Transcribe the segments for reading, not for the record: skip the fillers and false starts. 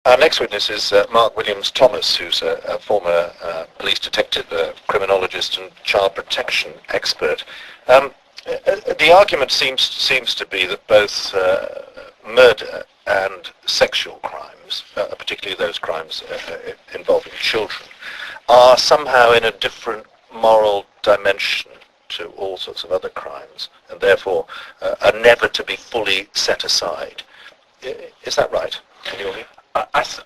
Our next witness is Mark Williams Thomas, who's a former police detective, criminologist and child protection expert. The argument seems to be that both murder and sexual crimes, particularly those crimes involving children, are somehow in a different moral dimension to all sorts of other crimes, and therefore are never to be fully set aside. Is that right, in your view?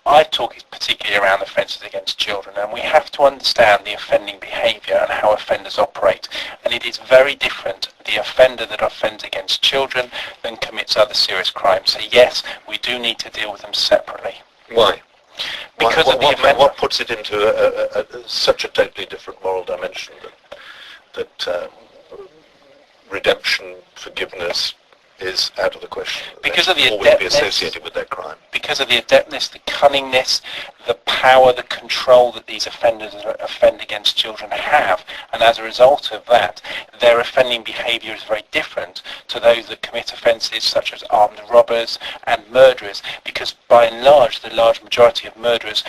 I talk particularly around offences against children, and we have to understand the offending behaviour and how offenders operate. And it is very different, the offender that offends against children than commits other serious crimes. So yes, we do need to deal with them separately. Why? Because what puts it into such a totally different moral dimension that redemption, forgiveness is out of the question? Because of the always be associated with that crime. Because of the adeptness, the cunningness, the power, the control that these offenders that offend against children have, and as a result of that, their offending behaviour is very different to those that commit offences such as armed robbers and murderers, because by and large, the large majority of murderers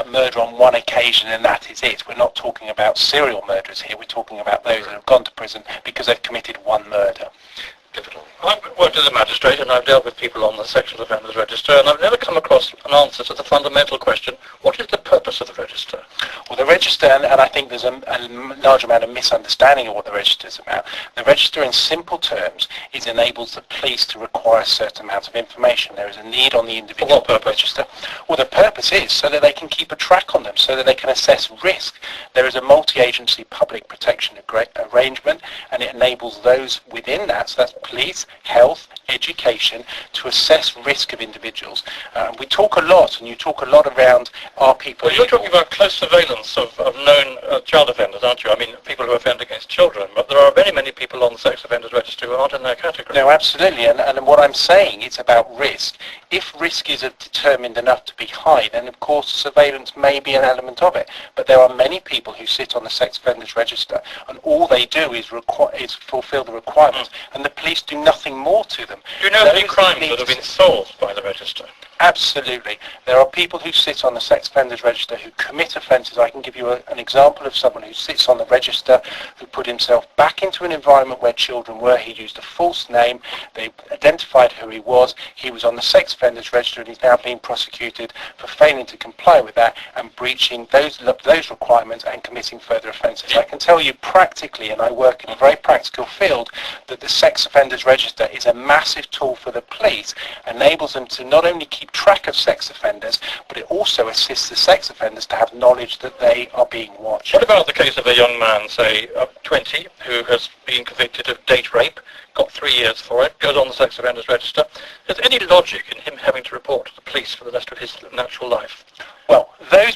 murder on one occasion and that is it. We're not talking about serial murderers here, we're talking about those that have gone to prison because they've committed one murder. I've worked as a magistrate and I've dealt with people on the Sexual Offenders Register, and I've never come across an answer to the fundamental question, what is the purpose of the register? Well, the register, and I think there's a large amount of misunderstanding of what the register is about. The register, in simple terms, enables the police to require a certain amount of information. There is a need on the individual to register. Well, the purpose is so that they can keep a track on them, so that they can assess risk. There is a multi-agency public protection arrangement, and it enables those within that, so that's police, health, education, to assess risk of individuals. We talk a lot, and you talk a lot around our people. Well, you're talking about close surveillance of known child offenders, aren't you? I mean, people who offend against children, but there are many, many people on the Sex Offenders Register who aren't in that category. No, absolutely, and what I'm saying, it's about risk. If risk is determined enough to be high, then of course surveillance may be an element of it. But there are many people who sit on the Sex Offenders Register, and all they do is fulfil the requirements, and the police do nothing more to them. Do you know any crimes that have been solved by the register? Absolutely. There are people who sit on the Sex Offenders Register who commit offences. I can give you an example of someone who sits on the register who put himself back into an environment where children were. He used a false name. They identified who he was. He was on the Sex Offenders Register, and he's now being prosecuted for failing to comply with that and breaching those requirements and committing further offences. I can tell you practically, and I work in a very practical field, that the Sex Offenders Register is a massive tool for the police, enables them to not only keep track of sex offenders, but it also assists the sex offenders to have knowledge that they are being watched. What about the case of a young man, say, up 20, who has been convicted of date rape, got 3 years for it, goes on the Sex Offenders Register? Is there any logic in him having to report to the police for the rest of his natural life? Well, those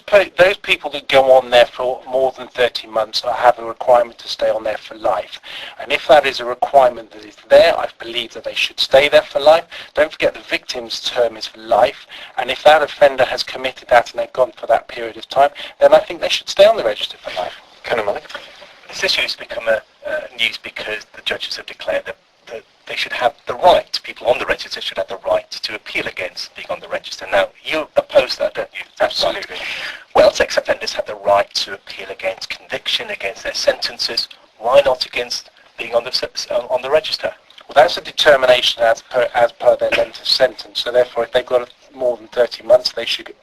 people that go on there for more than 30 months have a requirement to stay on there for life. And if that is a requirement that is there, I believe that they should stay there for life. Don't forget the victim's term is for life. And if that offender has committed that and they've gone for that period of time, then I think they should stay on the register for life. This issue has become news because the judges have declared that they should have the right, people on the register should have the right to appeal against being on the register. Now, you oppose that, don't you? Absolutely. Well, sex offenders have the right to appeal against conviction, against their sentences. Why not against being on the register? Well, that's a determination as per their length of sentence. So therefore, if they've got more than 30 months, they should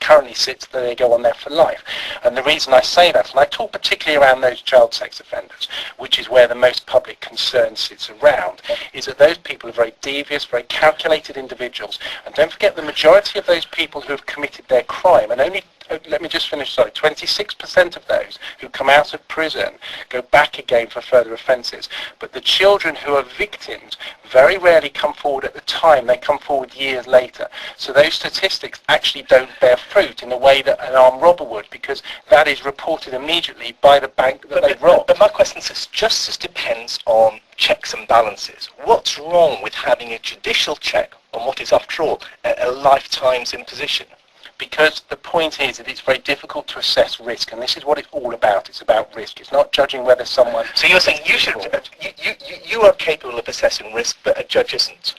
currently sits that they go on there for life. And the reason I say that, and I talk particularly around those child sex offenders, which is where the most public concern sits around, is that those people are very devious, very calculated individuals. And don't forget, the majority of those people who have committed their crime, and only let me just finish, 26% of those who come out of prison go back again for further offences. But the children who are victims very rarely come forward at the time, they come forward years later. So those statistics actually don't bear fruit in the way that an armed robber would, because that is reported immediately by the bank that they've robbed. But my question is, justice depends on checks and balances. What's wrong with having a judicial check on what is, after all, a lifetime's imposition? Because the point is that it's very difficult to assess risk, and this is what it's all about. It's about risk. It's not judging whether someone... So you're saying you are capable of assessing risk, but a judge isn't?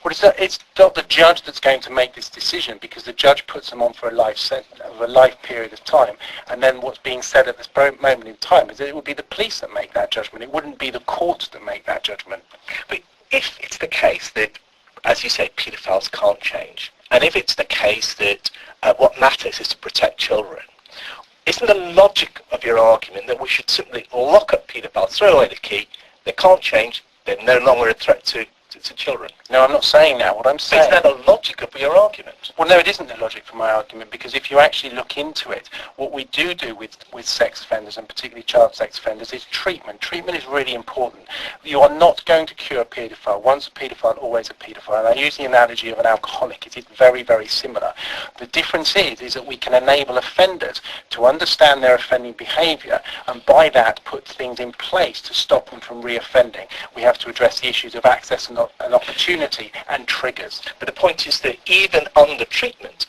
Well, it's not the judge that's going to make this decision, because the judge puts them on for a life period of time, and then what's being said at this moment in time is that it would be the police that make that judgment. It wouldn't be the court that make that judgment. But if it's the case that, as you say, paedophiles can't change, and if it's the case that what matters is to protect children, isn't the logic of your argument that we should simply lock up paedophiles, throw away the key, they can't change, they're no longer a threat to children? No, I'm not saying that. What I'm saying... Is that the logic of your argument? Well, no, it isn't the logic for my argument, because if you actually look into it, what we do with sex offenders, and particularly child sex offenders, is treatment. Treatment is really important. You are not going to cure a paedophile. Once a paedophile, always a paedophile. And I use the analogy of an alcoholic. It is very, very similar. The difference is that we can enable offenders to understand their offending behaviour, and by that put things in place to stop them from re-offending. We have to address the issues of access and opportunity and triggers. But the point is that even under treatment,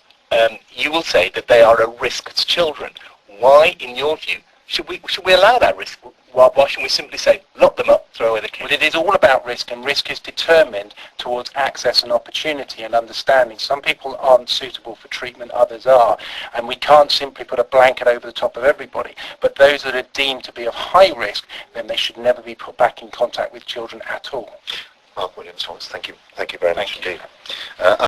you will say that they are a risk to children. Why, in your view, should we allow that risk? Why shouldn't we simply say, lock them up, throw away the key? Well, it is all about risk, and risk is determined towards access and opportunity and understanding. Some people aren't suitable for treatment, others are, and we can't simply put a blanket over the top of everybody. But those that are deemed to be of high risk, then they should never be put back in contact with children at all. Mark Williams-Thomas, thank you very much indeed.